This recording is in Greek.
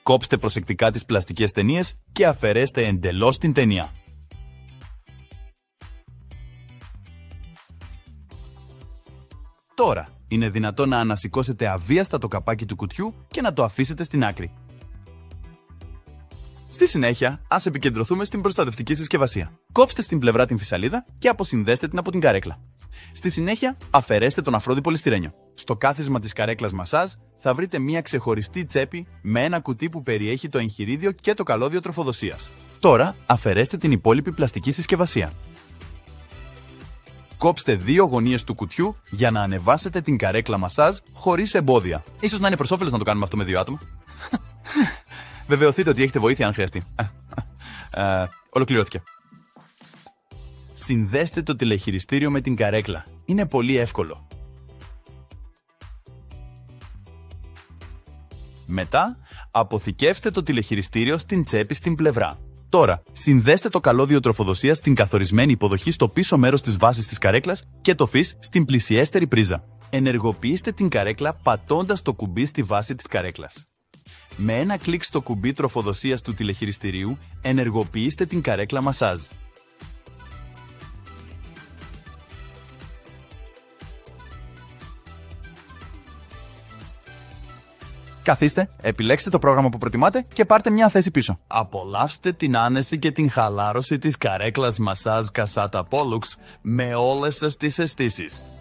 Κόψτε προσεκτικά τις πλαστικές ταινίες και αφαιρέστε εντελώς την ταινία. Τώρα είναι δυνατό να ανασηκώσετε αβίαστα το καπάκι του κουτιού και να το αφήσετε στην άκρη. Στη συνέχεια, ας επικεντρωθούμε στην προστατευτική συσκευασία. Κόψτε στην πλευρά την φυσαλίδα και αποσυνδέστε την από την καρέκλα. Στη συνέχεια, αφαιρέστε τον αφρόδι πολυστυρένιο. Στο κάθισμα της καρέκλας μασάζ θα βρείτε μια ξεχωριστή τσέπη με ένα κουτί που περιέχει το εγχειρίδιο και το καλώδιο τροφοδοσίας. Τώρα, αφαιρέστε την υπόλοιπη πλαστική συσκευασία. Κόψτε 2 γωνίες του κουτιού για να ανεβάσετε την καρέκλα μασάζ χωρίς εμπόδια. Ίσως να είναι προς όφελος να το κάνουμε αυτό με 2 άτομα. Βεβαιωθείτε ότι έχετε βοήθεια αν χρειαστεί. Ολοκληρώθηκε. Συνδέστε το τηλεχειριστήριο με την καρέκλα. Είναι πολύ εύκολο. Μετά, αποθηκεύστε το τηλεχειριστήριο στην τσέπη στην πλευρά. Τώρα, συνδέστε το καλώδιο τροφοδοσίας στην καθορισμένη υποδοχή στο πίσω μέρος της βάσης της καρέκλας και το φύς στην πλησιέστερη πρίζα. Ενεργοποιήστε την καρέκλα πατώντας το κουμπί στη βάση της καρέκλας. Με ένα κλικ στο κουμπί τροφοδοσίας του τηλεχειριστηρίου, ενεργοποιήστε την καρέκλα μασάζ. Καθίστε, επιλέξτε το πρόγραμμα που προτιμάτε και πάρτε μια θέση πίσω. Απολαύστε την άνεση και την χαλάρωση της καρέκλας μασάζ Casata Pollux με όλες σας τις αισθήσεις.